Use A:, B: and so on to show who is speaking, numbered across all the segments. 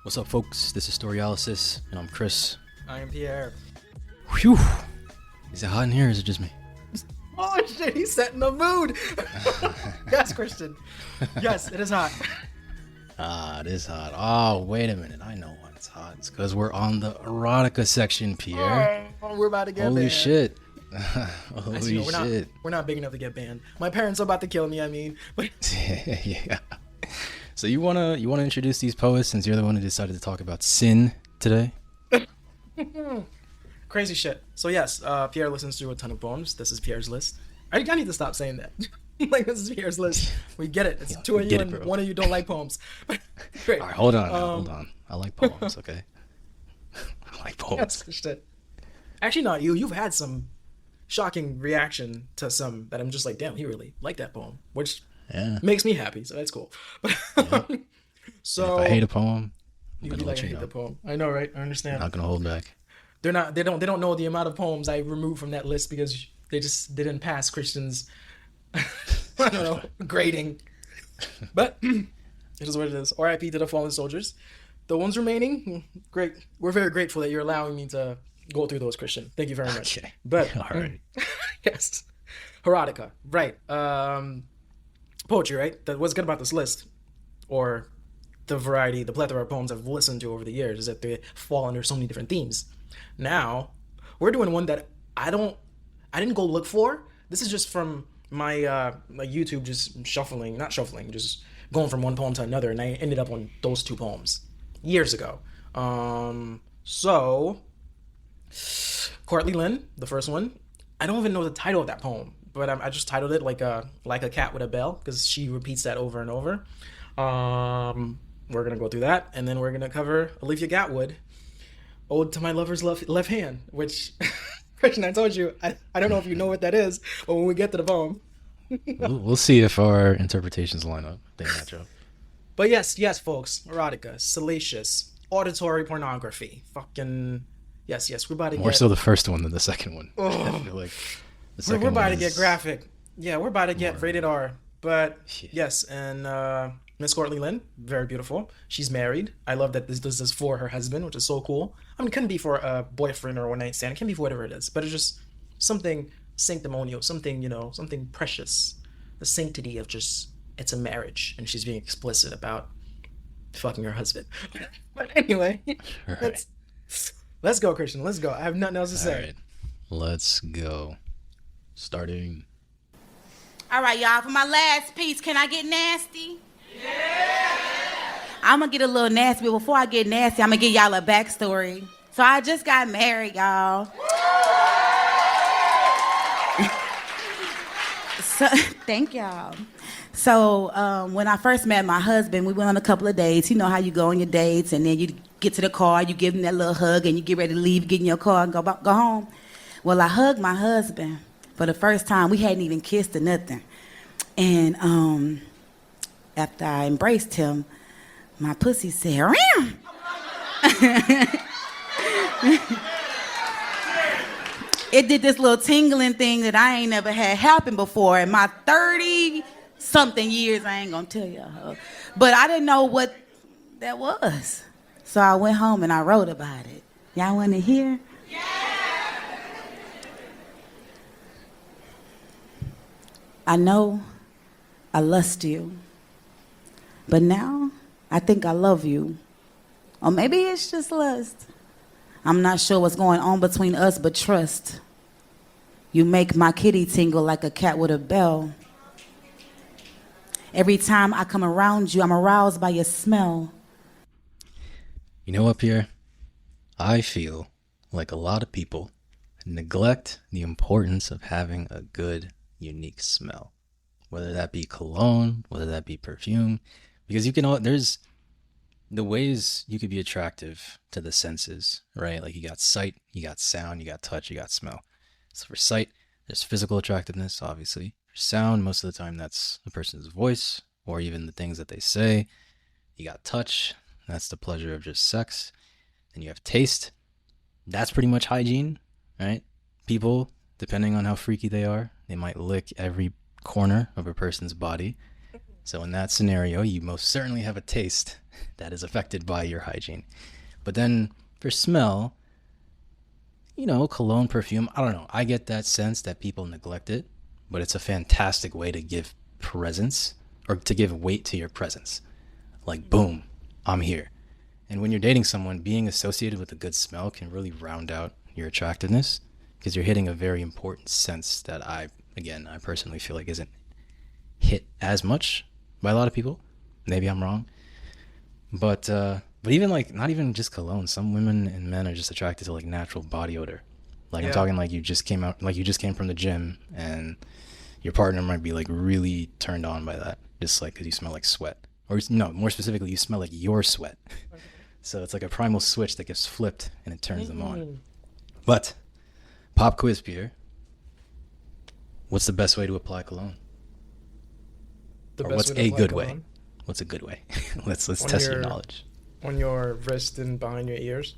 A: What's up, folks? This is Storyalysis, and I'm Chris.
B: I am Pierre.
A: Whew! Is it hot in here, or is it just me?
B: Oh shit, he's setting the mood. Yes, Christian. Yes, it is hot.
A: Ah, it is hot. Oh, wait a minute. I know why it's hot. It's because we're on the erotica section, Pierre.
B: Oh, we're about to get
A: Holy
B: banned.
A: shit.
B: Actually,
A: Holy
B: no,
A: shit.
B: We're not big enough to get banned. My parents are about to kill me. I mean, but
A: Yeah. So you wanna introduce these poets since you're the one who decided to talk about sin today?
B: crazy shit. So yes, Pierre listens to a ton of poems. This is Pierre's list. I need to stop saying that. Like, this is Pierre's list. We get it. It's
A: Yeah,
B: two of
A: we
B: you
A: get it,
B: and
A: bro.
B: one of you don't like poems. Great.
A: All right, hold on. I like poems, okay? I like poems.
B: Yes, Christian. Actually, not you. You've had some shocking reaction to some that I'm just like, damn, he really liked that poem, which
A: Yeah.
B: makes me happy. So that's cool. But so
A: If I hate a poem, I'm
B: you
A: gonna
B: like
A: let you
B: hate
A: know.
B: the poem. I know, right? I
A: I'm
B: understand.
A: not gonna hold back.
B: They don't know the amount of poems I removed from that list because they didn't pass Christian's I don't know grading. But it is what it is. R.I.P. to the fallen soldiers. The ones remaining, great. We're very grateful that you're allowing me to go through those, Christian. Thank you very much.
A: Okay.
B: But
A: All right.
B: yes, erotica, right? Poetry, right? What's good about this list, or the plethora of poems I've listened to over the years, is that they fall under so many different themes. Now, we're doing one that I didn't go look for. This is just from my YouTube, just just going from one poem to another, and I ended up on those two poems years ago. So Courtney Lynn, the first one. I don't even know the title of that poem, but I just titled it like a cat with a bell because she repeats that over and over. We're gonna go through that, and then we're gonna cover Olivia Gatwood, "Ode to My Lover's Left Hand," which Christian, I told you, I don't know if you know what that is, but when we get to the poem.
A: We'll see if our interpretations line up. They match up.
B: But yes, folks, erotica, salacious, auditory pornography, fucking yes, we're about to
A: More
B: get.
A: so the first one than the second one.
B: Oh.
A: I feel like the
B: We're
A: second
B: about
A: one
B: to get
A: is
B: graphic. Yeah, we're about to get
A: more-
B: rated R. But
A: Yeah.
B: yes, and Miss Courtney Lynn, very beautiful. She's married. I love that this is for her husband, which is so cool. I mean, it couldn't be for a boyfriend or a one night stand. It can be for whatever it is. But it's just something sanctimonial, something, something precious. The sanctity of just, it's a marriage. And she's being explicit about fucking her husband. But anyway,
A: All right.
B: let's go, Christian. Let's go. I have nothing else to
A: All
B: say.
A: right. Let's go. Starting.
C: All right, y'all. For my last piece, can I get nasty? Yeah. I'm gonna get a little nasty, but before I get nasty, I'm gonna give y'all a backstory. So I just got married, y'all. So thank y'all. So when I first met my husband, we went on a couple of dates. You know how you go on your dates, and then you get to the car, you give him that little hug, and you get ready to leave, get in your car, and go home. Well, I hugged my husband for the first time. We hadn't even kissed or nothing. And after I embraced him, my pussy said, "Ram." It did this little tingling thing that I ain't never had happen before in my 30-something years. I ain't gonna tell y'all. But I didn't know what that was. So I went home and I wrote about it. Y'all want to hear? Yeah. I know I lust you, but now I think I love you. Or maybe it's just lust. I'm not sure what's going on between us, but trust. You make my kitty tingle like a cat with a bell. Every time I come around you, I'm aroused by your smell.
A: You know what, Pierre? I feel like a lot of people neglect the importance of having a good, unique smell. Whether that be cologne, whether that be perfume. Because there's the ways you could be attractive to the senses, right? Like you got sight, you got sound, you got touch, you got smell. So for sight, there's physical attractiveness, obviously. For sound, most of the time that's a person's voice or even the things that they say. You got touch, that's the pleasure of just sex. Then you have taste, that's pretty much hygiene, right? People, depending on how freaky they are, they might lick every corner of a person's body. So in that scenario, you most certainly have a taste that is affected by your hygiene. But then for smell, cologne, perfume, I don't know. I get that sense that people neglect it, but it's a fantastic way to give presence or to give weight to your presence. Like, boom, I'm here. And when you're dating someone, being associated with a good smell can really round out your attractiveness because you're hitting a very important sense that I personally feel like isn't hit as much by a lot of people. Maybe I'm wrong. But even like not even just cologne, some women and men are just attracted to like natural body odor. Like I'm talking like you just came from the gym and your partner might be like really turned on by that, just like because you smell like sweat. Or no, more specifically, you smell like your sweat. So it's like a primal switch that gets flipped and it turns them on. But pop quiz, Pierre. What's the best way to apply cologne? Or what's a good way? What's a good way? let's test your knowledge.
B: On your wrist and behind your ears.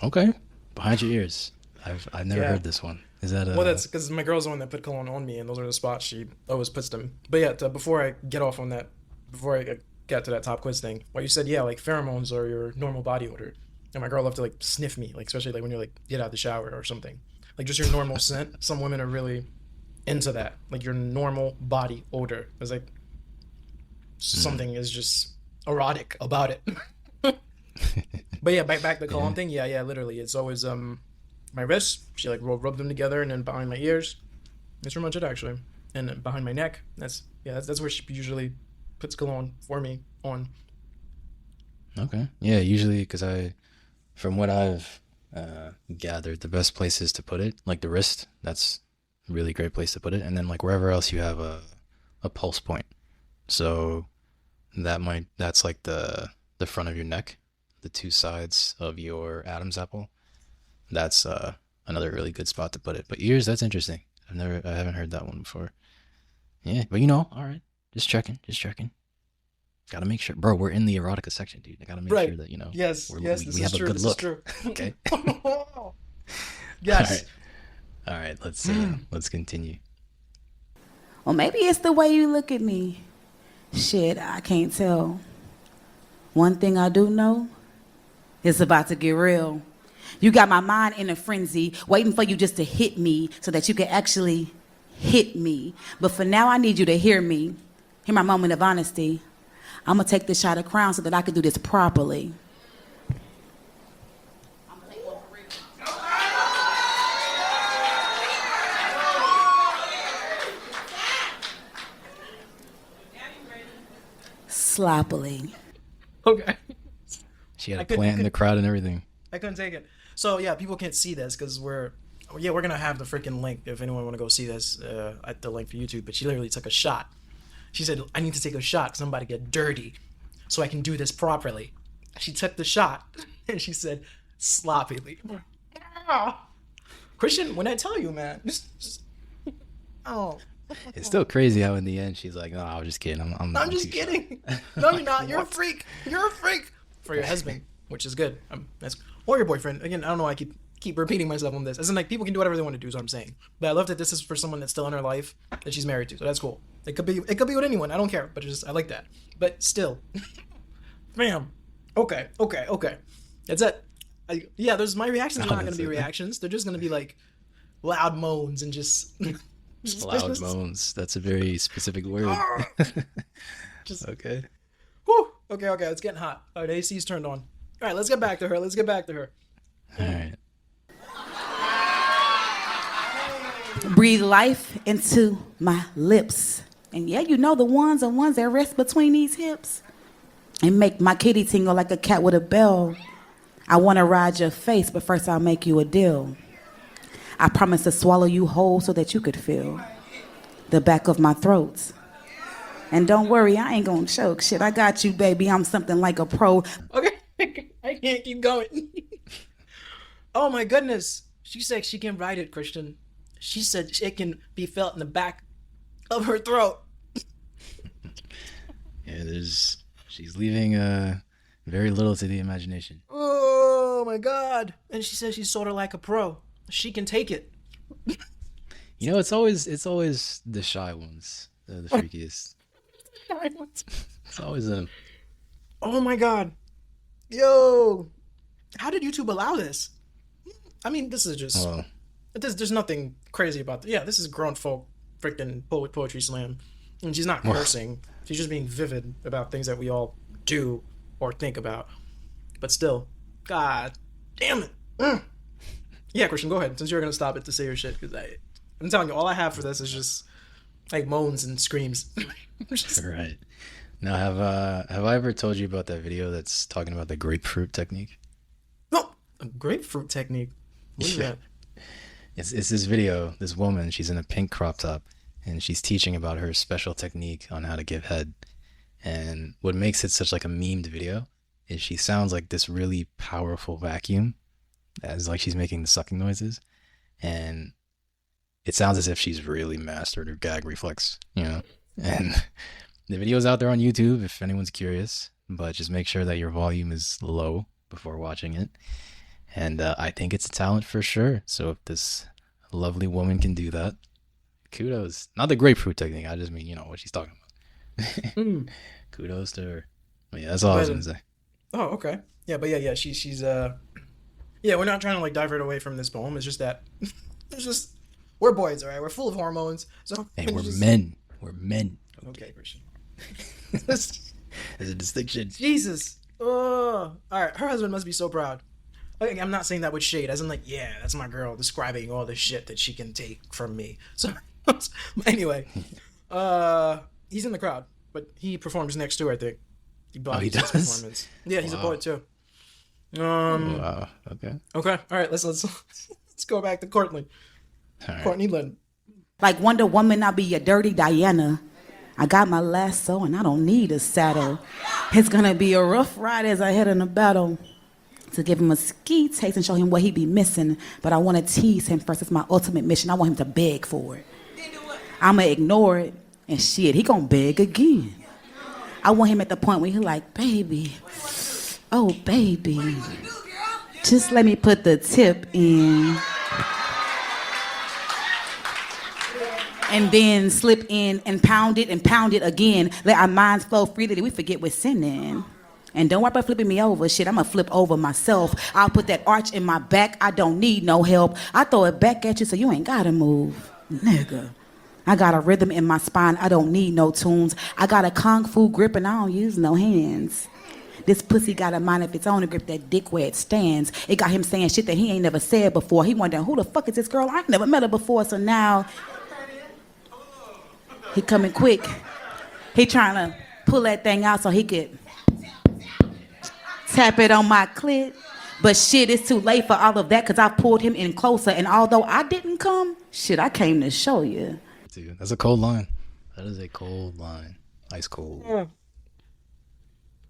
A: Okay, behind your ears. I've never heard this one. Is that
B: Well, that's because my girl's the one that put cologne on me, and those are the spots she always puts them. But yeah, before I get off on that, before I get to that top quiz thing, well, you said like pheromones are your normal body odor, and my girl loved to like sniff me, like especially like when you're like get out of the shower or something, like just your normal scent. Some women are really into that, like your normal body odor. It's like something is just erotic about it. But yeah, back the cologne thing. Yeah, literally, it's always my wrists. She like rub them together, and then behind my ears. That's pretty much it actually, and then behind my neck. That's where she usually puts cologne for me on.
A: Okay. Yeah, usually because from what I've gathered, the best places to put it, like the wrist, that's a really great place to put it, and then like wherever else you have a pulse point. So that's like the front of your neck, the two sides of your Adam's apple. That's another really good spot to put it. But ears, that's interesting. I haven't heard that one before. Yeah, but all right. Just checking. Gotta make sure, bro. We're in the erotica section, dude. I gotta make sure that
B: Yes,
A: we
B: this
A: have a good
B: is
A: look.
B: true.
A: Okay.
B: Yes.
A: All right. Let's continue.
C: Well, maybe it's the way you look at me. Shit, I can't tell. One thing I do know, it's about to get real. You got my mind in a frenzy, waiting for you just to hit me so that you can actually hit me. But for now, I need you to hear me. Hear my moment of honesty. I'm going to take this shot of Crown so that I can do this properly. Sloppily.
B: Okay.
A: She had a plant in the crowd and everything.
B: I couldn't take it. So yeah, people can't see this because we're gonna have the freaking link if anyone want to go see this at the link for YouTube. But she literally took a shot. She said, "I need to take a shot because I'm about to get dirty, so I can do this properly." She took the shot and she said, "Sloppily." Christian, when I tell you, man, oh.
A: It's still crazy how in the end she's like, "No, I was just kidding.
B: I'm just kidding." No, you're not. You're a freak. You're a freak for your husband, which is good. Or your boyfriend. Again, I don't know why I keep repeating myself on this. As in, like, people can do whatever they want to do, is what I'm saying. But I love that this is for someone that's still in her life that she's married to. So that's cool. It could be with anyone. I don't care. But I like that. But still, fam. Okay. That's it. There's my reactions are not going to be reactions. They're just going to be like loud moans and just.
A: Loud moans. That's a very specific word.
B: Just
A: okay.
B: Whew. Okay. It's getting hot. All right, AC's turned on. All right, let's get back to her.
A: All right.
C: Breathe life into my lips. And yeah, the ones that rest between these hips. And make my kitty tingle like a cat with a bell. I want to ride your face, but first I'll make you a deal. I promise to swallow you whole so that you could feel the back of my throat. And don't worry, I ain't gonna choke. Shit, I got you, baby. I'm something like a pro.
B: Okay, I can't keep going. Oh my goodness. She said she can ride it, Christian. She said it can be felt in the back of her throat.
A: Yeah, she's leaving very little to the imagination.
B: Oh my God. And she says she's sort of like a pro. She can take it.
A: It's always the shy ones, the freakiest. It's always him.
B: Oh my god. Yo. How did YouTube allow this? I mean, this is just...
A: Well,
B: There's nothing crazy about this. Yeah, this is grown folk freaking poetry slam. And she's not cursing. She's just being vivid about things that we all do or think about. But still, god damn it. Yeah, Christian, go ahead. Since you're going to stop it to say your shit. Because I'm telling you, all I have for this is just like moans and screams.
A: right. Now, have I ever told you about that video that's talking about the grapefruit technique?
B: No, a grapefruit technique. What is that?
A: It's this video. This woman, she's in a pink crop top, and she's teaching about her special technique on how to give head. And what makes it such like a memed video is she sounds like this really powerful vacuum, as like she's making the sucking noises, and it sounds as if she's really mastered her gag reflex, you know. And the video's out there on YouTube if anyone's curious, but just make sure that your volume is low before watching it. And I think it's a talent for sure. So if this lovely woman can do that, kudos. Not the grapefruit technique. I just mean, you know, what she's talking about. Kudos to her. But yeah, that's all I was going to say.
B: Oh, okay. Yeah, but yeah, she's yeah, we're not trying to like divert away from this poem. It's just that it's just we're boys, all right? We're full of hormones. So
A: hey, we're men. We're men.
B: Okay, Christian.
A: There's a distinction.
B: Jesus. All right, her husband must be so proud. Like, I'm not saying that with shade, as in like, yeah, that's my girl describing all the shit that she can take from me. So anyway, he's in the crowd, but he performs next to her, I think.
A: He
B: bodies
A: does?
B: his performance. Yeah, he's a poet too.
A: Wow. Okay.
B: Okay. All right. Let's go back to Courtney.
A: All right.
B: Courtney Lynn.
C: Like Wonder Woman, I'll be your dirty Diana. I got my lasso and I don't need a saddle. It's gonna be a rough ride as I head in a battle. To give him a ski taste and show him what he be missing. But I want to tease him first. It's my ultimate mission. I want him to beg for it. I'ma ignore it. And shit, he gonna beg again. I want him at the point where he like, baby, oh baby, just let me put the tip in. And then slip in and pound it again. Let our minds flow freely that we forget we're sinning. And don't worry about flipping me over. Shit, I'ma flip over myself. I'll put that arch in my back. I don't need no help. I throw it back at you so you ain't gotta move. Nigga. I got a rhythm in my spine. I don't need no tunes. I got a kung fu grip and I don't use no hands. This pussy got a mind of its own to grip that dick where it stands. It got him saying shit that he ain't never said before. He wondering, who the fuck is this girl? I ain't never met her before. So now, he coming quick. He trying to pull that thing out so he could tap it on my clit. But shit, it's too late for all of that because I pulled him in closer. And although I didn't come, shit, I came to show you.
A: Dude, that's a cold line. That is a cold line. Ice cold.
B: Yeah.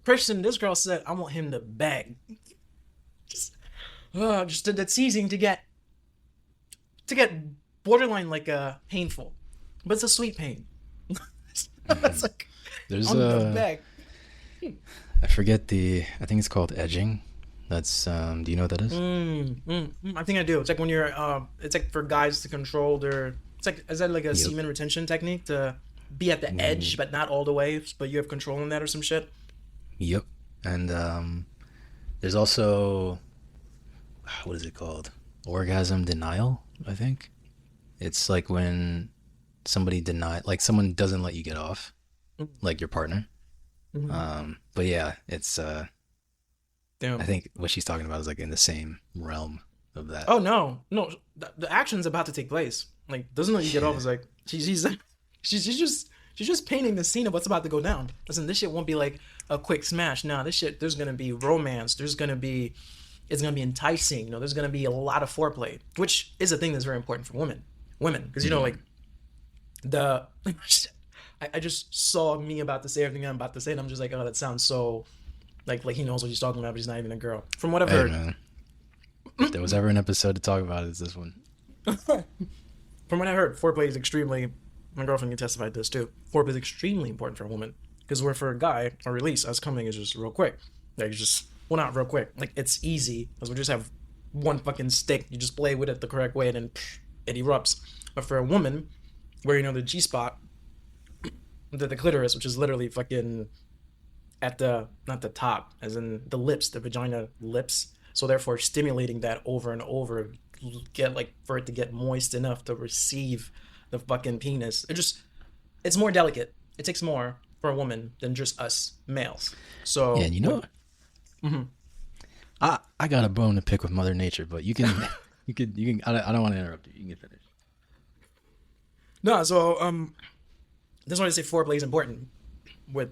B: Christian, this girl said, I want him to beg. Just the teasing to get borderline like painful. But it's a sweet pain. It's like,
A: There's
B: I'm gonna beg.
A: I forget I think it's called edging. That's, do you know what that is?
B: I think I do. It's like when you're, it's like for guys to control their, it's like, is that like a semen retention technique to be at the edge, but not all the way, but you have control on that or some shit?
A: Yep. And there's also, what is it called? Orgasm denial, I think. It's like when somebody someone doesn't let you get off, like your partner. But yeah, it's,
B: Damn.
A: I think what she's talking about is like in the same realm of that.
B: Oh no, the action's about to take place. Like, doesn't let you get off. Is like she's just painting the scene of what's about to go down. Listen, this shit won't be like a quick smash. Nah, this shit, there's gonna be romance. It's gonna be enticing. You know, there's gonna be a lot of foreplay, which is a thing that's very important for women, because you know, like I just saw me about to say everything I'm about to say, and I'm just like, oh, that sounds so. Like he knows what he's talking about, but he's not even a girl. From what I've heard.
A: Man. If there was ever an episode to talk about it, it's this one.
B: From what I heard, foreplay is extremely... My girlfriend can testify to this too. Foreplay is extremely important for a woman. Because where for a guy, a release, us coming is just real quick. Like, just... Well, not real quick. Like, it's easy. Because we just have one fucking stick. You just play with it the correct way, and then it erupts. But for a woman, where you know the G-spot... the clitoris, which is literally fucking at the not the top, as in the lips, the vagina lips. So therefore, stimulating that over and over, get like for it to get moist enough to receive the fucking penis. It's more delicate. It takes more for a woman than just us males.
A: Yeah,
B: So
A: and you know
B: when,
A: what? I got a bone to pick with Mother Nature, but you can you can. I don't want to interrupt you. You can finish.
B: no, so that's why I say foreplay is important with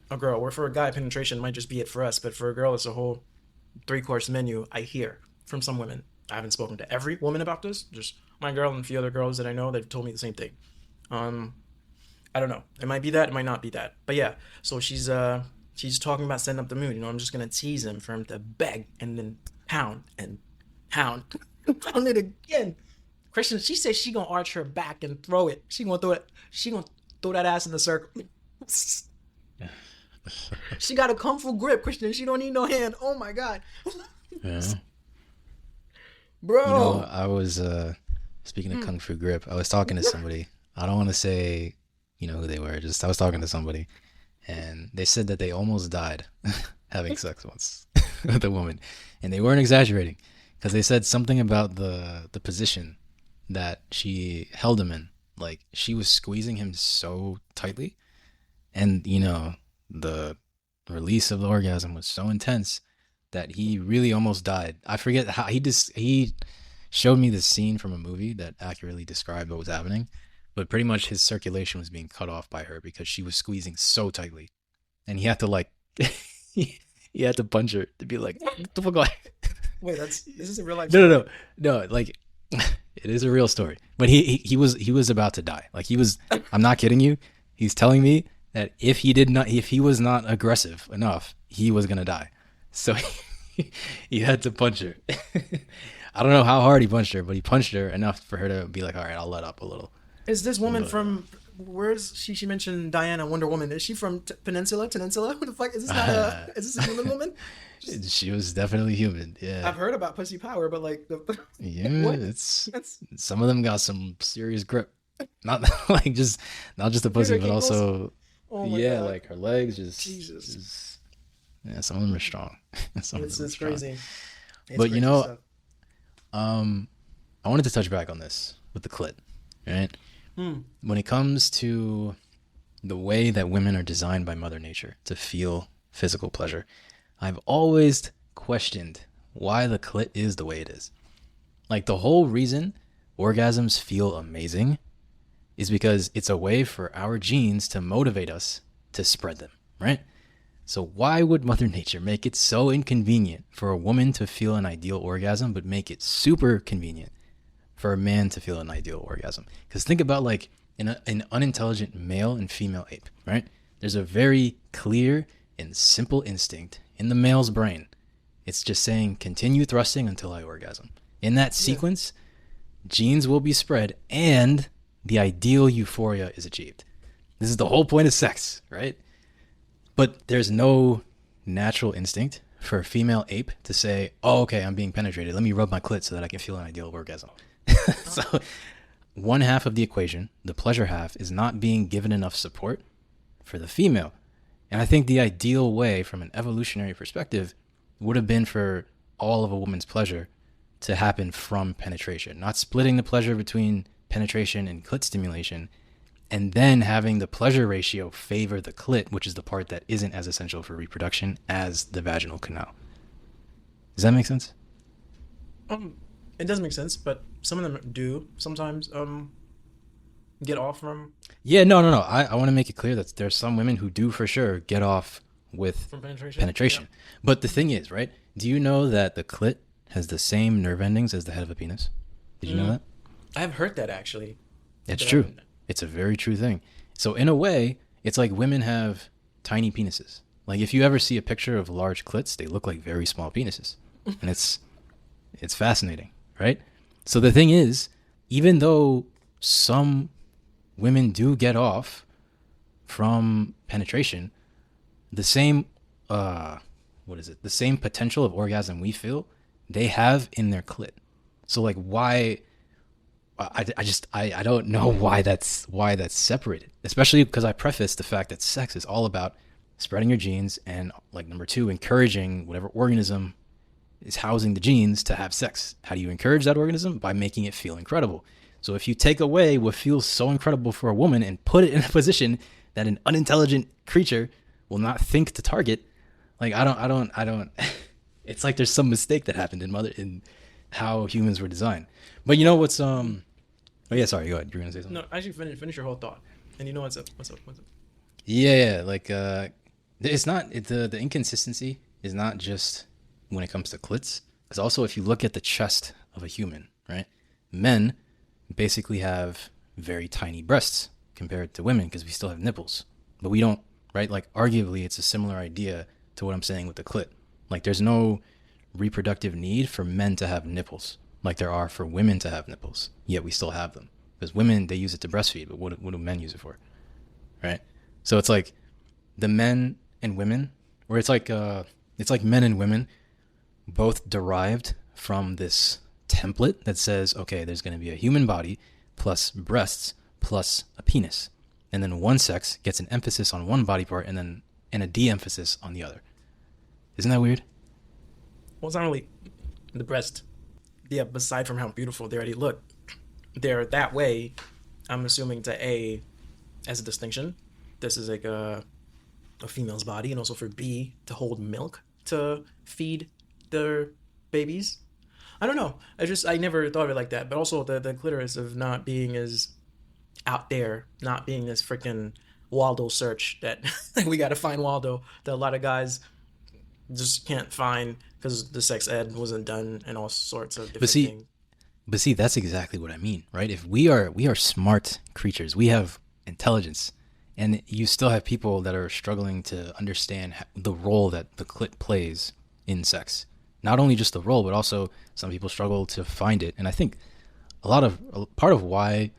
B: a girl. Where for a guy, penetration might just be it for us, but for a girl, it's a whole three-course menu. I hear from some women. I haven't spoken to every woman about this. Just my girl and a few other girls that I know. They've told me the same thing. Um, I don't know. It might be that. It might not be that. But yeah. So she's talking about setting up the mood. I'm just gonna tease him for him to beg and then pound and pound, pound it again. Christian, she says she gonna arch her back and throw it. She gonna throw it. She gonna throw that ass in the circle. She got a kung fu grip, Christian. She don't need no hand. Oh my god,
A: Yeah. You know,
B: bro.
A: I was speaking of kung fu grip. I was talking to somebody. I don't want to say, who they were. Just I was talking to somebody, and they said that they almost died having sex once with a woman, and they weren't exaggerating because they said something about the position that she held him in. Like she was squeezing him so tightly, and the release of the orgasm was so intense that he really almost died. I forget how he showed me this scene from a movie that accurately described what was happening, but pretty much his circulation was being cut off by her because she was squeezing so tightly, and he had to like he had to punch her to be like, "Get the fuck away."
B: Wait, this is a real life
A: No,
B: story.
A: no, no, no. Like, it is a real story. But he was about to die. Like he was. I'm not kidding you. He's telling me that if he was not aggressive enough, he was gonna die. So he had to punch her. I don't know how hard he punched her, but he punched her enough for her to be like, "All right, I'll let up a little."
B: Is this woman
A: But,
B: from where's she? She mentioned Diana, Wonder Woman. Is she from Peninsula? Peninsula? Who the fuck is this? Not a is this a human woman?
A: she was definitely human.
B: I've
A: Yeah,
B: heard about pussy power, but like
A: yeah.
B: what?
A: It's
B: That's
A: some of them got some serious grip. Not like just not just the
B: dude,
A: pussy,
B: her
A: but
B: ankles.
A: also
B: Oh my
A: yeah,
B: god,
A: like her legs
B: Jesus,
A: just yeah. Some of them are strong. Some of them are
B: it's
A: strong.
B: crazy. It's
A: But
B: crazy stuff.
A: um, I wanted to touch back on this with the clit, right?
B: Hmm.
A: When it comes to the way that women are designed by Mother Nature to feel physical pleasure, I've always questioned why the clit is the way it is. Like the whole reason orgasms feel amazing is because it's a way for our genes to motivate us to spread them, right? So why would Mother Nature make it so inconvenient for a woman to feel an ideal orgasm, but make it super convenient for a man to feel an ideal orgasm? Because think about like an unintelligent male and female ape, right? There's a very clear and simple instinct in the male's brain. It's just saying, continue thrusting until I orgasm. In that
B: Yeah.
A: sequence, genes will be spread and the ideal euphoria is achieved. This is the whole point of sex, right? But there's no natural instinct for a female ape to say, oh, okay, I'm being penetrated. Let me rub my clit so that I can feel an ideal orgasm. So, one half of the equation, the pleasure half, is not being given enough support for the female. And I think the ideal way, from an evolutionary perspective, would have been for all of a woman's pleasure to happen from penetration, not splitting the pleasure between penetration and clit stimulation, and then having the pleasure ratio favor the clit, which is the part that isn't as essential for reproduction as the vaginal canal. Does that make sense?
B: Um, it does make sense, but some of them do sometimes get off
A: Yeah, no. I want to make it clear that there's some women who do for sure get off with
B: from penetration. Yeah.
A: penetration. But the thing is, right? Do you know that the clit has the same nerve endings as the head of a penis? Did you know that?
B: I've heard that actually.
A: It's
B: But I
A: true.
B: haven't.
A: It's a very true thing. So in a way, it's like women have tiny penises. Like if you ever see a picture of large clits, they look like very small penises. And it's fascinating, right? So the thing is, even though some women do get off from penetration, the same the same potential of orgasm we feel, they have in their clit. So like I don't know why that's separated, especially because I preface the fact that sex is all about spreading your genes and, like, number two, encouraging whatever organism is housing the genes to have sex. How do you encourage that organism? By making it feel incredible. So if you take away what feels so incredible for a woman and put it in a position that an unintelligent creature will not think to target, like, I don't it's like there's some mistake that happened in how humans were designed. But you know what's oh yeah, sorry, go ahead. You were gonna say something.
B: No, actually finish your whole thought. And you know what's up? What's up?
A: Yeah, like it's not the inconsistency is not just when it comes to clits, because also if you look at the chest of a human, right? Men basically have very tiny breasts compared to women because we still have nipples, but we don't, right? Like, arguably, it's a similar idea to what I'm saying with the clit. Like, there's no reproductive need for men to have nipples like there are for women to have nipples, yet we still have them. Because women, they use it to breastfeed, but what do men use it for, right? So it's like the men and women, or it's like men and women both derived from this template that says, okay, there's going to be a human body plus breasts plus a penis, and then one sex gets an emphasis on one body part and a de-emphasis on the other. Isn't that weird?
B: Well, it's not really the breast. Yeah, aside from how beautiful they already look, they're that way. I'm assuming as a distinction, this is like a female's body, and also for B to hold milk to feed their babies. I don't know. I never thought of it like that. But also the clitoris of not being as out there, not being this freaking Waldo search that we got to find Waldo, that a lot of guys just can't find because the sex ed wasn't done and all sorts of different things.
A: But see, that's exactly what I mean, right? If we are smart creatures, we have intelligence, and you still have people that are struggling to understand the role that the clit plays in sex. Not only just the role, but also some people struggle to find it. And I think a part of why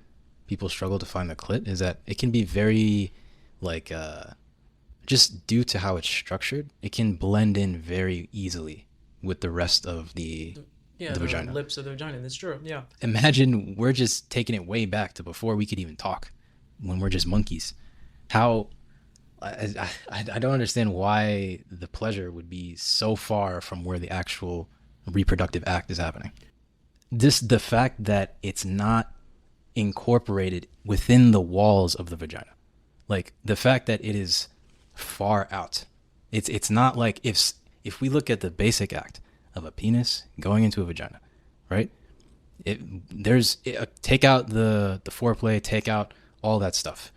A: people struggle to find the clit is that it can be very, like, just due to how it's structured, it can blend in very easily with the rest of the vagina.
B: Lips of the vagina. That's true. Yeah.
A: Imagine we're just taking it way back to before we could even talk, when we're just monkeys. How I don't understand why the pleasure would be so far from where the actual reproductive act is happening. The fact that it's not incorporated within the walls of the vagina, like the fact that it is far out. It's not like if we look at the basic act of a penis going into a vagina, right? Take out the foreplay, take out all that stuff.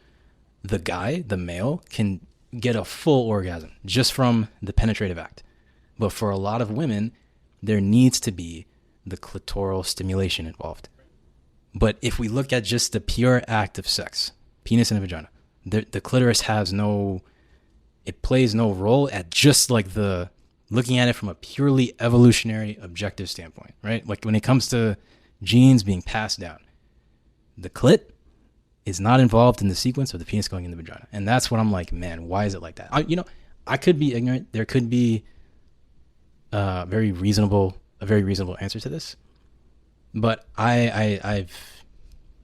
A: The male, can get a full orgasm just from the penetrative act. But for a lot of women, there needs to be the clitoral stimulation involved. But if we look at just the pure act of sex, penis and a vagina, the clitoris plays no role at just like looking at it from a purely evolutionary objective standpoint, right? Like when it comes to genes being passed down, the clit is not involved in the sequence of the penis going in the vagina. And that's what I'm like, man, why is it like that? I could be ignorant. There could be a very reasonable answer to this. But I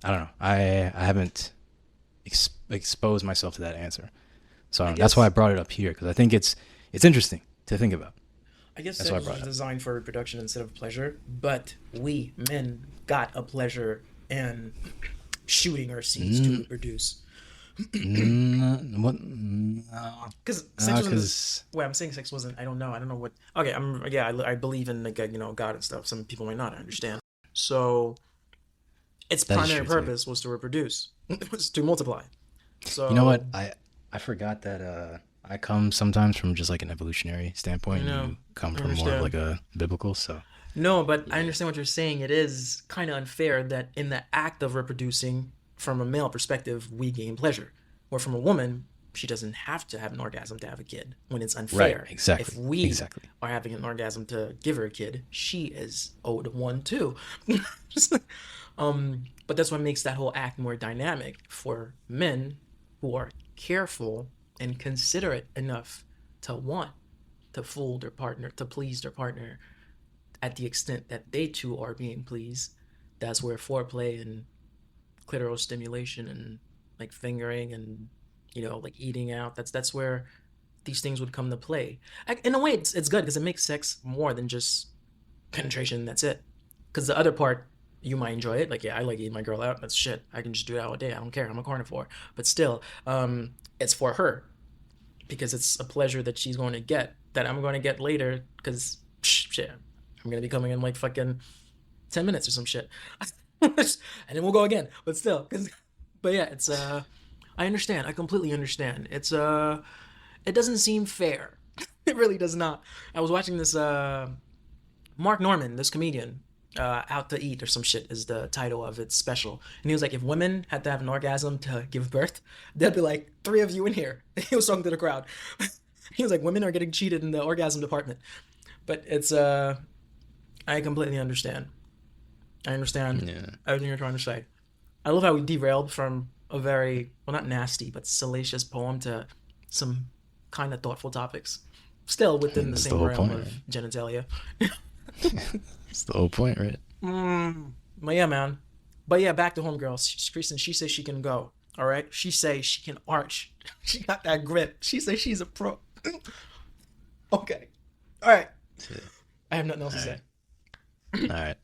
A: don't know. I haven't exposed myself to that answer. So that's why I brought it up here, because I think it's interesting to think about.
B: I guess sex was designed for reproduction instead of pleasure, but we men got a pleasure in shooting our seeds to reproduce.
A: What?
B: Because sex wasn't. Wait, I'm saying sex wasn't. I don't know what. Okay, I believe in God and stuff. Some people might not understand. So, its primary purpose was to reproduce. It was to multiply. So
A: you know what? I forgot that I come sometimes from just like an evolutionary standpoint. And you come from more of like a biblical. So
B: no, but I understand what you're saying. It is kind of unfair that in the act of reproducing, from a male perspective, we gain pleasure, or from a woman, she doesn't have to have an orgasm to have a kid. When it's unfair,
A: right? Exactly.
B: If we are having an orgasm to give her a kid, she is owed one too. But that's what makes that whole act more dynamic for men who are careful and considerate enough to want to fool their partner, to please their partner at the extent that they too are being pleased. that's where foreplay and clitoral stimulation and like fingering and like eating out, that's where these things would come to play. In a way, it's good because it makes sex more than just penetration. That's it. Because the other part, you might enjoy it. Like, yeah, I like eating my girl out. That's shit. I can just do that all day. I don't care. I'm a carnivore. But still, it's for her because it's a pleasure that she's going to get that I'm going to get later. Because shit, I'm gonna be coming in like fucking 10 minutes or some shit, and then we'll go again. But still, but yeah, it's I understand. I completely understand. It's it doesn't seem fair. It really does not. I was watching this Mark Norman, this comedian, Out to Eat or some shit is the title of its special. And he was like, if women had to have an orgasm to give birth, there'd be like 3 of you in here. He was talking to the crowd. He was like, women are getting cheated in the orgasm department. But it's, I completely understand. I understand everything you're trying to say. I love how we derailed from a very, well, not nasty, but salacious poem to some kind of thoughtful topics. Still within the same realm of genitalia.
A: It's the whole point, right?
B: But yeah, man. But yeah, back to homegirl. Kristen, she says she can go. All right? She says she can arch. She got that grip. She says she's a pro. Okay. All right. I have nothing else to say.
A: All right.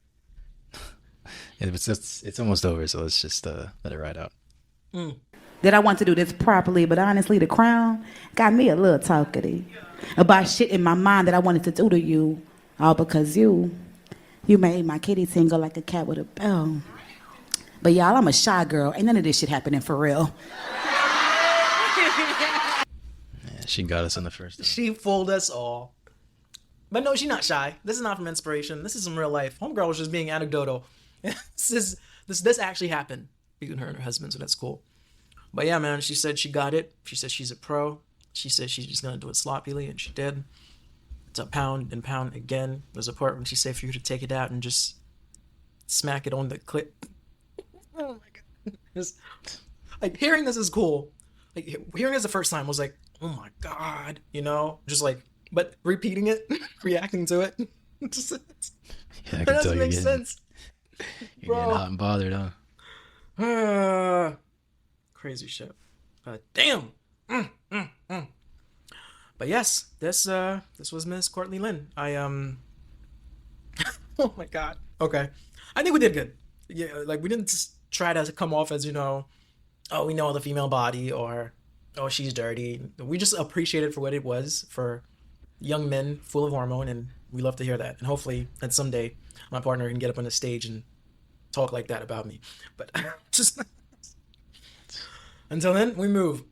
A: It's almost over, so let's just let it ride out.
C: That I want to do this properly, but honestly, the crown got me a little talkative about shit in my mind that I wanted to do to you, all because you made my kitty tingle like a cat with a bell. But y'all, I'm a shy girl. Ain't none of this shit happening for real.
A: Yeah, she got us in the first time.
B: She fooled us all. But no, she's not shy. This is not from inspiration. This is some real life. Homegirl was just being anecdotal. This actually happened between her and her husband, so that's cool. But yeah, man, she said she got it. She said she's a pro. She said she's just gonna do it sloppily, and she did. It's a pound and pound again. There's a part when she said for you to take it out and just smack it on the clit. Oh my god! Like hearing this is cool. Like hearing this the first time was like, oh my god, just like. But repeating it, reacting to it, it doesn't make sense.
A: You're getting hot and bothered, huh?
B: Crazy shit. Damn. But yes, this was Miss Courtney Lynn. Oh my god. Okay, I think we did good. Yeah, like we didn't just try to come off as oh, we know the female body or oh, she's dirty. We just appreciate it for what it was, for young men full of hormone, and we love to hear that. And hopefully that someday my partner can get up on the stage and talk like that about me. But just until then, we move.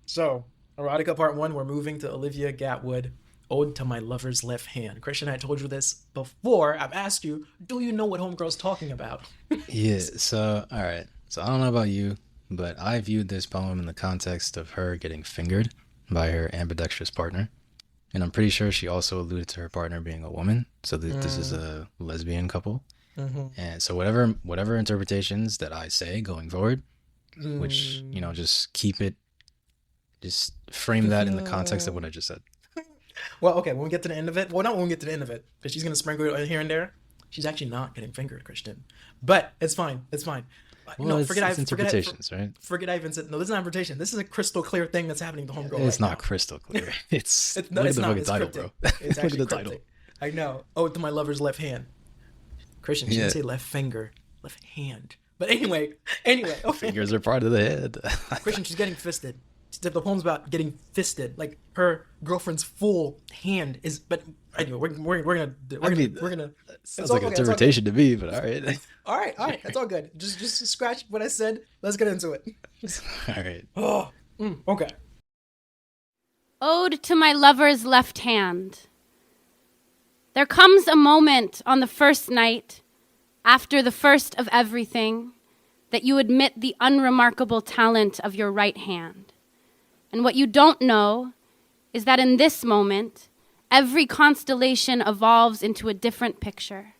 B: So, Erotica Part 1, we're moving to Olivia Gatwood, Ode to My Lover's Left Hand. Christian, I told you this before. I've asked you, do you know what homegirl's talking about?
A: Yeah, so, all right. So, I don't know about you, but I viewed this poem in the context of her getting fingered by her ambidextrous partner. And I'm pretty sure she also alluded to her partner being a woman. So this is a lesbian couple. Mm-hmm. And so whatever interpretations that I say going forward, which, just keep it, just frame that in the context of what I just said.
B: Well, okay, when we get to the end of it, well, not when we get to the end of it, because she's going to sprinkle it here and there. She's actually not getting fingered, Christian. But it's fine. It's fine.
A: Well, it's interpretations, right?
B: Forget I even said, no, this is not interpretation. This is a crystal clear thing that's happening to homegirl.
A: It's not crystal clear. It's
B: no,
A: look
B: it's
A: at the
B: not.
A: fucking
B: It's
A: title,
B: cryptic.
A: bro.
B: It's actually
A: look at the
B: cryptic.
A: title.
B: I know. Oh, to my lover's left hand. Christian, she didn't say left finger, left hand. But anyway. Okay.
A: Fingers are part of the head.
B: Christian, she's getting fisted. The poem's about getting fisted. Like her girlfriend's full hand is. But anyway, we're gonna.
A: Sounds like an interpretation to me, but all right.
B: All right. That's all good. Just scratch what I said. Let's get into it.
A: All right.
B: Oh, okay.
D: Ode to my lover's left hand. There comes a moment on the first night, after the first of everything, that you admit the unremarkable talent of your right hand. And what you don't know is that in this moment, every constellation evolves into a different picture.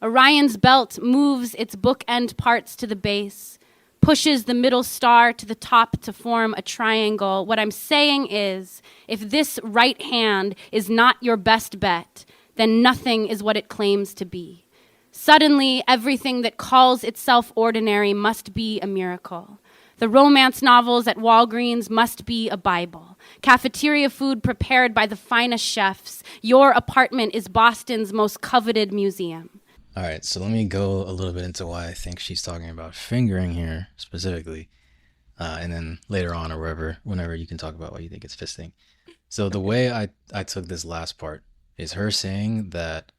D: Orion's belt moves its bookend parts to the base, pushes the middle star to the top to form a triangle. What I'm saying is, if this right hand is not your best bet, then nothing is what it claims to be. Suddenly, everything that calls itself ordinary must be a miracle. The romance novels at Walgreens must be a Bible. Cafeteria food prepared by the finest chefs. Your apartment is Boston's most coveted museum.
A: All right, so let me go a little bit into why I think she's talking about fingering here specifically, and then later on or whenever you can talk about why you think it's fisting. So the way I took this last part is her saying that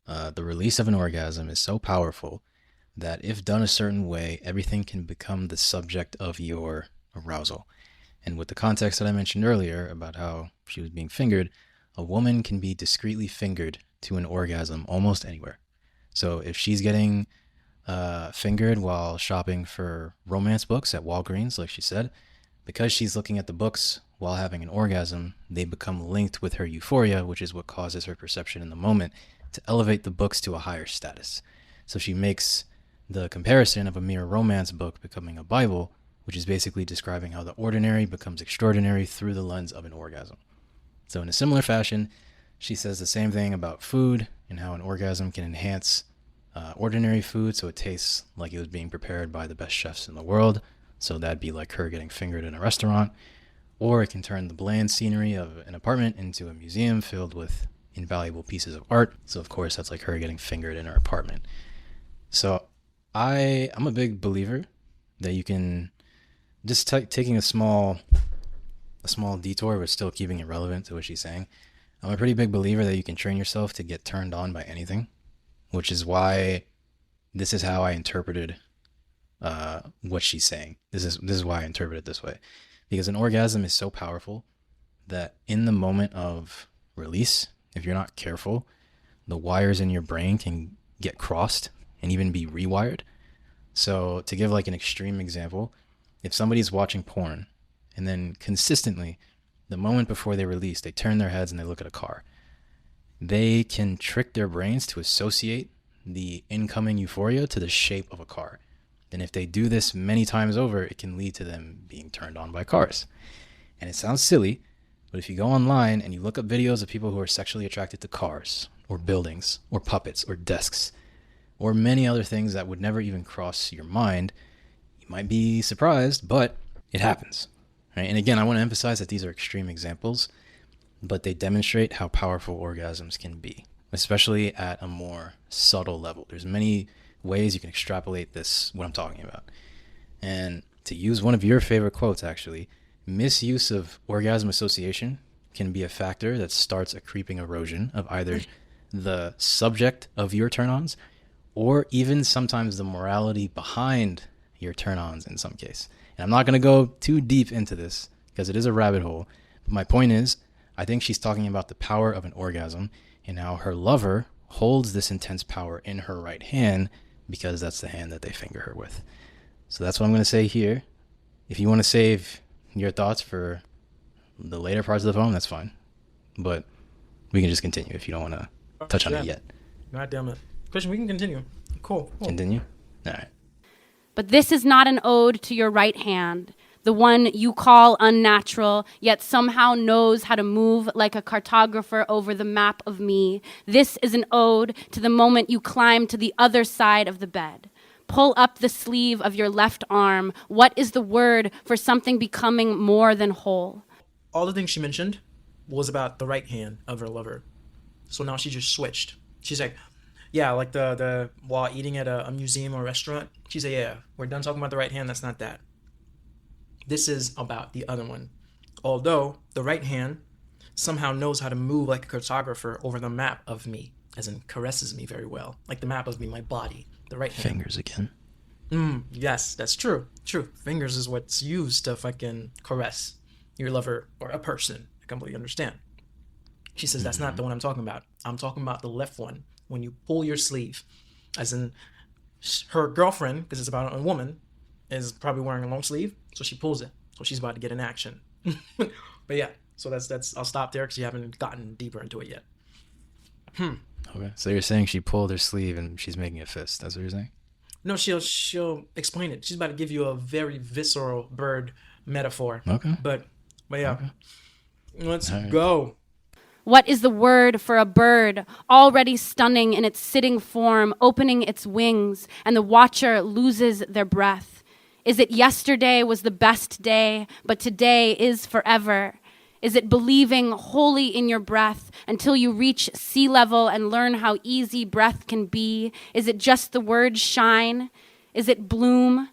A: the release of an orgasm is so powerful that if done a certain way, everything can become the subject of your arousal. And with the context that I mentioned earlier about how she was being fingered, a woman can be discreetly fingered to an orgasm almost anywhere. So if she's getting fingered while shopping for romance books at Walgreens, like she said, because she's looking at the books while having an orgasm, they become linked with her euphoria, which is what causes her perception in the moment to elevate the books to a higher status. So she makes the comparison of a mere romance book becoming a Bible, which is basically describing how the ordinary becomes extraordinary through the lens of an orgasm. So in a similar fashion, she says the same thing about food and how an orgasm can enhance ordinary food so it tastes like it was being prepared by the best chefs in the world. So that'd be like her getting fingered in a restaurant. Or it can turn the bland scenery of an apartment into a museum filled with invaluable pieces of art. So of course that's like her getting fingered in her apartment. So I'm a big believer that you can just taking a small detour but still keeping it relevant to what she's saying. I'm a pretty big believer that you can train yourself to get turned on by anything, which is why this is how I interpreted what she's saying. This is why I interpret it this way, because an orgasm is so powerful that in the moment of release, if you're not careful, the wires in your brain can get crossed and even be rewired. So to give like an extreme example, if somebody's watching porn and then consistently the moment before they release, they turn their heads and they look at a car, they can trick their brains to associate the incoming euphoria to the shape of a car. And if they do this many times over, it can lead to them being turned on by cars. And it sounds silly, but if you go online and you look up videos of people who are sexually attracted to cars or buildings or puppets or desks or many other things that would never even cross your mind, you might be surprised, but it happens. Right? And again, I want to emphasize that these are extreme examples, but they demonstrate how powerful orgasms can be, especially at a more subtle level. There's many ways you can extrapolate this, what I'm talking about. And to use one of your favorite quotes, actually, misuse of orgasm association can be a factor that starts a creeping erosion of either the subject of your turn-ons or even sometimes the morality behind your turn-ons in some case. And I'm not going to go too deep into this because it is a rabbit hole. But my point is, I think she's talking about the power of an orgasm and how her lover holds this intense power in her right hand because that's the hand that they finger her with. So that's what I'm going to say here. If you want to save your thoughts for the later parts of the poem, that's fine. But we can just continue if you don't want to touch on it yet.
B: God damn it. Christian, we can continue. Cool.
A: Continue? All right.
D: But this is not an ode to your right hand, the one you call unnatural, yet somehow knows how to move like a cartographer over the map of me. This is an ode to the moment you climb to the other side of the bed. Pull up the sleeve of your left arm. What is the word for something becoming more than whole?
B: All the things she mentioned was about the right hand of her lover. So now she just switched. She's like, yeah, like the while eating at a museum or restaurant, she said, yeah, we're done talking about the right hand. That's not that. This is about the other one. Although the right hand somehow knows how to move like a cartographer over the map of me, as in caresses me very well. Like the map of me, my body. The right hand.
A: Fingers again.
B: Yes, that's true. True. Fingers is what's used to fucking caress your lover or a person. I completely understand. She says, that's not the one I'm talking about. I'm talking about the left one. When you pull your sleeve, as in her girlfriend, because it's about a woman, is probably wearing a long sleeve, so she pulls it. So she's about to get in action. But yeah, so that's I'll stop there because you haven't gotten deeper into it yet.
A: Okay, so you're saying she pulled her sleeve and she's making a fist. That's what you're saying?
B: No, she'll explain it. She's about to give you a very visceral bird metaphor.
A: Okay.
B: But yeah, let's go.
D: What is the word for a bird already stunning in its sitting form, opening its wings, and the watcher loses their breath? Is it yesterday was the best day, but today is forever? Is it believing wholly in your breath until you reach sea level and learn how easy breath can be? Is it just the word shine? Is it bloom?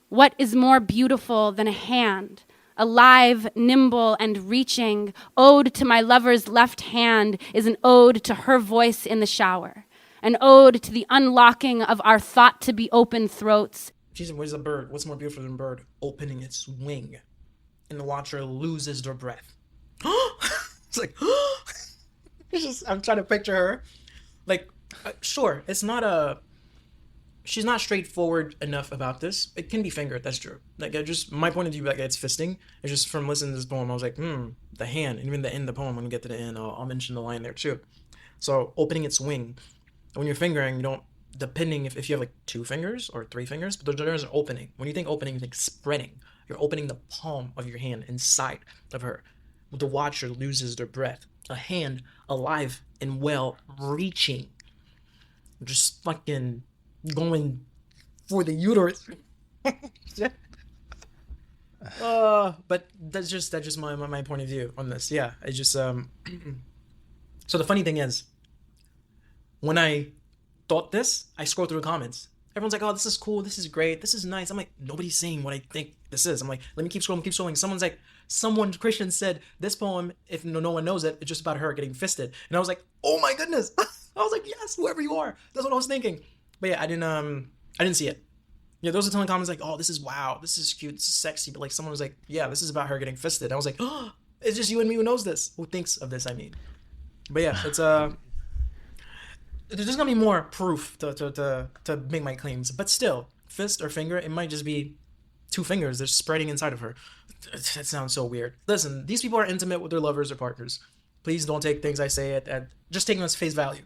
D: What is more beautiful than a hand? Alive, nimble, and reaching, ode to my lover's left hand is an ode to her voice in the shower, an ode to the unlocking of our thought-to-be-open throats.
B: She said, where's a bird? What's more beautiful than a bird? Opening its wing. And the watcher loses their breath. It's like, it's just, I'm trying to picture her. Like, sure, she's not straightforward enough about this. It can be fingered, that's true. Like, my point of view, like, it's fisting. It's just from listening to this poem, I was like, the hand. And even the end of the poem, when we get to the end, I'll mention the line there too. So, opening its wing. When you're fingering, you don't, depending if you have like 2 fingers or 3 fingers, but there's an opening. When you think opening, you think spreading. You're opening the palm of your hand inside of her. The watcher loses their breath. A hand alive and well, reaching. Just fucking going for the uterus. But that's just my point of view on this. Yeah, it's just so the funny thing is, when I thought this, I scrolled through the comments. Everyone's like, oh, this is cool, this is great, this is nice. I'm like, nobody's saying what I think this is. I'm like, let me keep scrolling. Someone, Christian, said this poem, if no one knows it, it's just about her getting fisted. And I was like, oh my goodness. I was like, yes, whoever you are. That's what I was thinking. But yeah, I didn't see it. Yeah, those are telling comments like, oh, this is wow, this is cute, this is sexy. But like someone was like, yeah, this is about her getting fisted. I was like, oh, it's just you and me who knows this, who thinks of this, I mean. But yeah, it's there's gonna be more proof to make my claims. But still, fist or finger, it might just be 2 fingers. They're spreading inside of her. That sounds so weird. Listen, these people are intimate with their lovers or partners. Please don't take things I say at just take them as face value.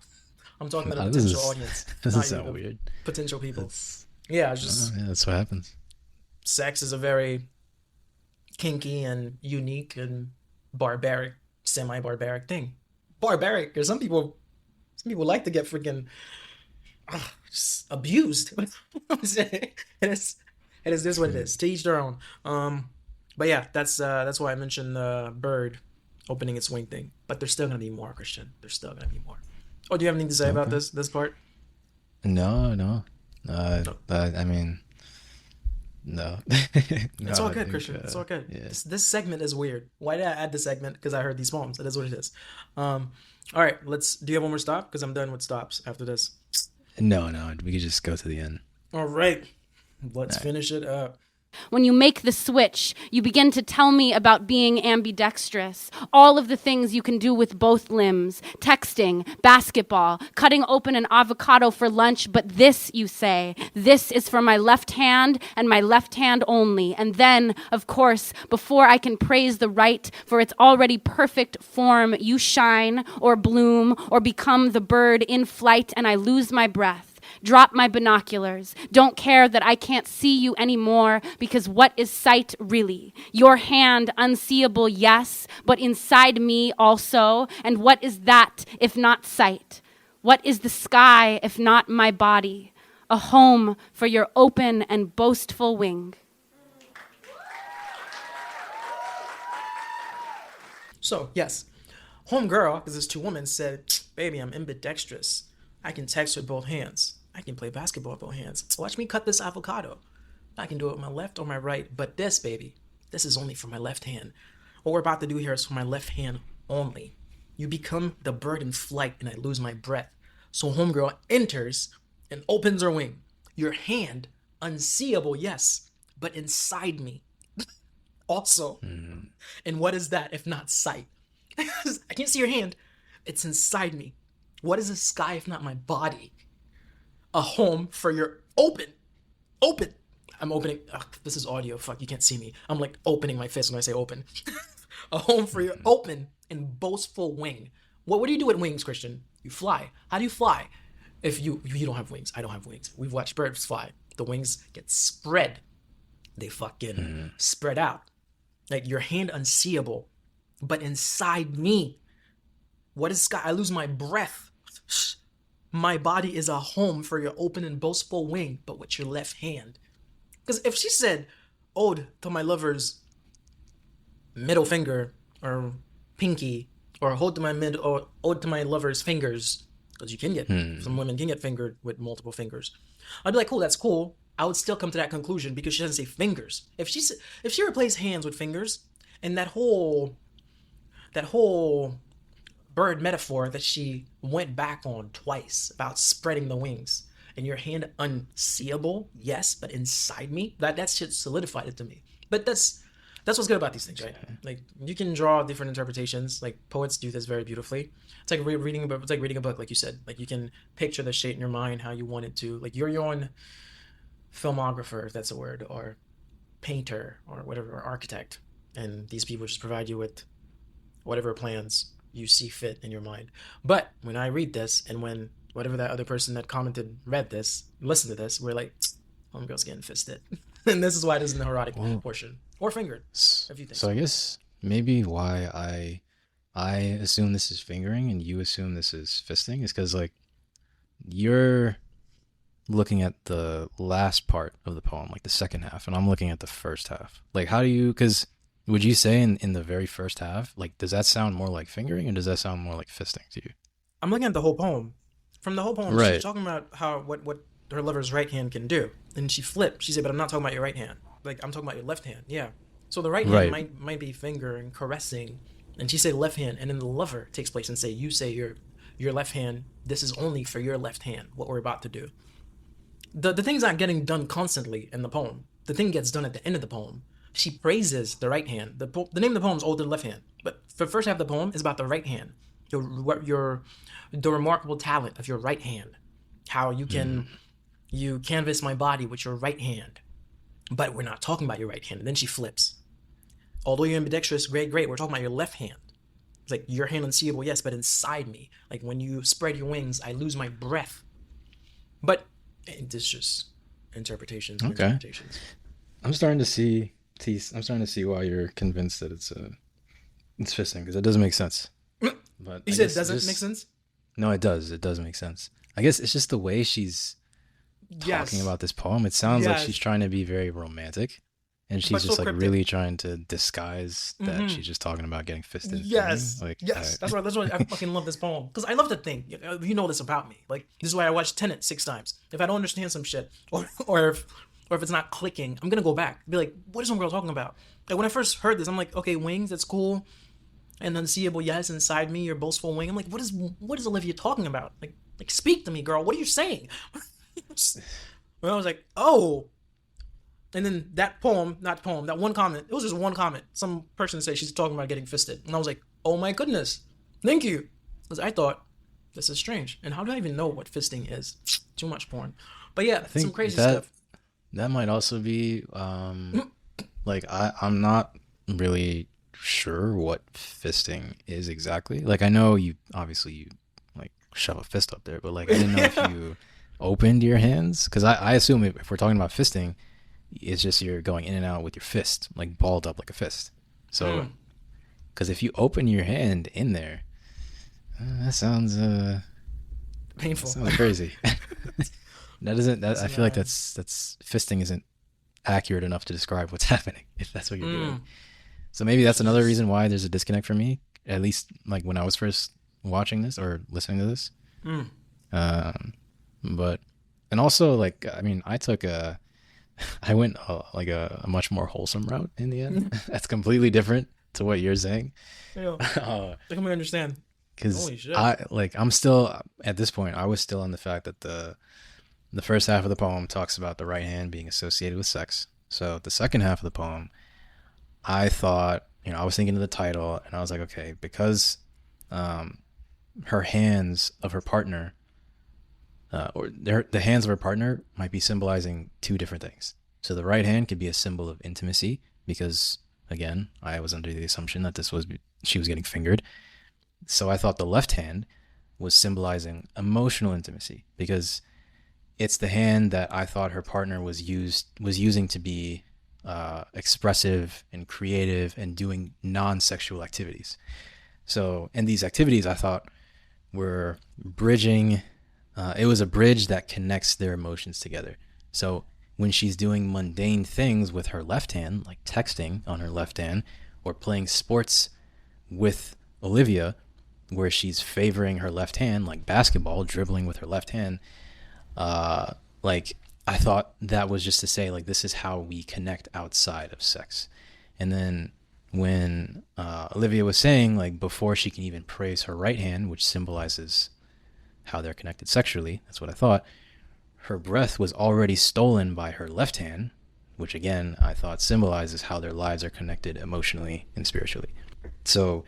B: I'm talking about a potential audience.
A: This is so weird.
B: Potential people. Yeah, it's just
A: yeah, that's what happens.
B: Sex is a very kinky and unique and barbaric, semi-barbaric thing. Barbaric, because some people like to get freaking just abused. it is this what it is. To each their own. But yeah, that's why I mentioned the bird opening its wing thing. But there's still gonna be more, Christian. There's still gonna be more. Oh, do you have anything to say about this part?
A: No. I mean, no.
B: It's all good,
A: think,
B: Christian. It's all good.
A: Yeah.
B: This segment is weird. Why did I add this segment? Because I heard these poems. That is what it is. All right, do you have one more stop? Because I'm done with stops after this.
A: No. We could just go to the end.
B: All right. Let's finish it up.
D: When you make the switch, you begin to tell me about being ambidextrous, all of the things you can do with both limbs, texting, basketball, cutting open an avocado for lunch, but this, you say, this is for my left hand and my left hand only. And then, of course, before I can praise the right for its already perfect form, you shine or bloom or become the bird in flight and I lose my breath. Drop my binoculars. Don't care that I can't see you anymore because what is sight really? Your hand unseeable, yes, but inside me also. And what is that if not sight? What is the sky if not my body? A home for your open and boastful wing.
B: So, yes, homegirl, because there's 2 women, said, baby, I'm ambidextrous. I can text with both hands. I can play basketball with both hands. Watch me cut this avocado. I can do it with my left or my right. But this, baby, this is only for my left hand. What we're about to do here is for my left hand only. You become the bird in flight and I lose my breath. So homegirl enters and opens her wing. Your hand, unseeable, yes, but inside me also. And what is that if not sight? I can't see your hand. It's inside me. What is the sky if not my body? A home for your open. I'm opening. This is audio. Fuck, you can't see me. I'm like opening my fist when I say open. A home for your open and boastful wing. What do you do with wings, Christian? You fly. How do you fly? If you don't have wings, I don't have wings. We've watched birds fly. The wings get spread. They fucking spread out. Like your hand unseeable, but inside me. What is sky? I lose my breath. My body is a home for your open and boastful wing, but with your left hand. Because if she said, ode to my lover's middle finger or pinky, or ode to my lover's fingers, because you can get, some women can get fingered with multiple fingers. I'd be like, cool, that's cool. I would still come to that conclusion because she doesn't say fingers. If she replaced hands with fingers, and that whole bird metaphor that she went back on twice about spreading the wings and your hand unseeable, yes, but inside me, that shit solidified it to me. But that's what's good about these things, right? Like, you can draw different interpretations. Like, poets do this very beautifully. It's like reading a book. It's like reading a book, like you said. Like, you can picture the shape in your mind how you want it to. Like, you're your own filmographer, if that's a word, or painter, or whatever, or architect. And these people just provide you with whatever plans you see fit in your mind. But when I read this, and when whatever that other person that commented read this, listened to this, we're like, homegirl's getting fisted. And this is why it is in the erotic portion. Or fingered, if you think
A: so. I guess maybe why I assume this is fingering and you assume this is fisting is because, like, you're looking at the last part of the poem, like the second half, and I'm looking at the first half. Like, how do you, because would you say in the very first half, like, does that sound more like fingering or does that sound more like fisting to you?
B: I'm looking at the whole poem. From the whole poem,
A: right.
B: She's talking about how what her lover's right hand can do. And she flipped. She said, but I'm not talking about your right hand. Like, I'm talking about your left hand. Yeah. So the right hand might be fingering, caressing. And she said left hand. And then the lover takes place and you say your left hand, this is only for your left hand, what we're about to do. The thing's not getting done constantly in the poem. The thing gets done at the end of the poem. She praises the right hand. The name of the poem is Older Left Hand. But the first half of the poem is about the right hand. The remarkable talent of your right hand. How you can you canvas my body with your right hand. But we're not talking about your right hand. And then she flips. Although you're ambidextrous, great. We're talking about your left hand. It's like your hand unseeable, yes, but inside me. Like when you spread your wings, I lose my breath. But it's just interpretations.
A: Okay.
B: Interpretations.
A: I'm starting to see why you're convinced that it's fisting, because it doesn't make sense. But
B: you said it doesn't make sense?
A: No, it does. It does make sense. I guess it's just the way she's talking about this poem. It sounds like she's trying to be very romantic, and she's just like really trying to disguise that she's just talking about getting fisted.
B: Yes,
A: like,
B: yes. That's why I fucking love this poem, because I love to think. You know this about me. Like, this is why I watched Tenet 6 times. If I don't understand some shit, or if it's not clicking, I'm gonna go back. Be like, what is some girl talking about? Like, when I first heard this, I'm like, okay, wings, that's cool. And unseeable, yes, inside me, your boastful wing. I'm like, what is Olivia talking about? Like, speak to me, girl. What are you saying? And I was like, oh. And then that one comment, it was just one comment. Some person said she's talking about getting fisted. And I was like, oh my goodness. Thank you. Because I thought, this is strange. And how do I even know what fisting is? Too much porn. But yeah, some crazy stuff.
A: That might also be, like, I'm not really sure what fisting is exactly. Like, I know you like shove a fist up there, but like, I didn't know if you opened your hands, because I assume if we're talking about fisting, it's just you're going in and out with your fist, like balled up like a fist. So because if you open your hand in there, that sounds
B: painful.
A: That sounds crazy. I feel like that's fisting isn't accurate enough to describe what's happening, if that's what you're doing. So maybe that's another reason why there's a disconnect for me, at least like when I was first watching this or listening to this. But, and also, like, I mean, I went like a much more wholesome route in the end. That's completely different to what you're saying.
B: Yeah. I can understand.
A: Because I'm still, at this point, I was still on the fact that the first half of the poem talks about the right hand being associated with sex. So the second half of the poem, I thought, I was thinking of the title, and I was like, okay, because her hands of her partner, the hands of her partner might be symbolizing two different things. So the right hand could be a symbol of intimacy, because, again, I was under the assumption that she was getting fingered. So I thought the left hand was symbolizing emotional intimacy, because it's the hand that I thought her partner was using to be expressive and creative and doing non-sexual activities. So, and these activities I thought were bridging. It was a bridge that connects their emotions together. So when she's doing mundane things with her left hand, like texting on her left hand, or playing sports with Olivia, where she's favoring her left hand, like basketball, dribbling with her left hand, like I thought that was just to say, like, this is how we connect outside of sex. And then when Olivia was saying, like, before she can even praise her right hand, which symbolizes how they're connected sexually, that's what I thought, her breath was already stolen by her left hand, which again I thought symbolizes how their lives are connected emotionally and spiritually. So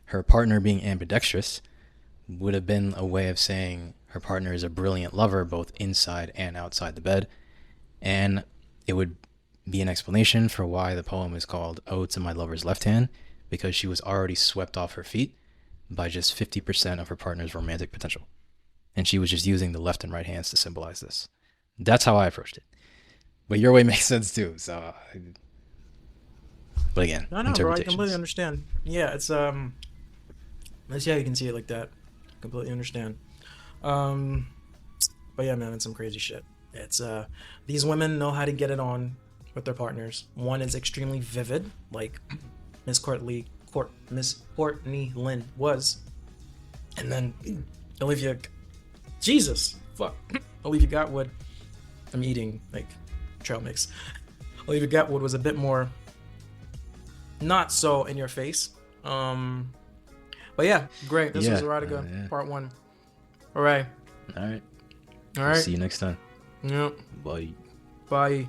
A: her partner being ambidextrous would have been a way of saying her partner is a brilliant lover both inside and outside the bed. And it would be an explanation for why the poem is called Ode to My Lover's Left Hand, because she was already swept off her feet by just 50% of her partner's romantic potential. And she was just using the left and right hands to symbolize this. That's how I approached it. But your way makes sense too. So, but again,
B: No, bro, I
A: interpretations.
B: completely understand. Yeah, it's let's see how you can see it like that. Completely understand. But yeah, man, it's some crazy shit. It's these women know how to get it on with their partners. One is extremely vivid, like Miss Courtney Lynn was, and then Olivia Gatwood. I'm eating like trail mix. Olivia Gatwood was a bit more not so in your face. But yeah, great. This was Erotica part 1. All right.
A: All right.
B: All right.
A: See you next time.
B: Yep.
A: Bye.
B: Bye.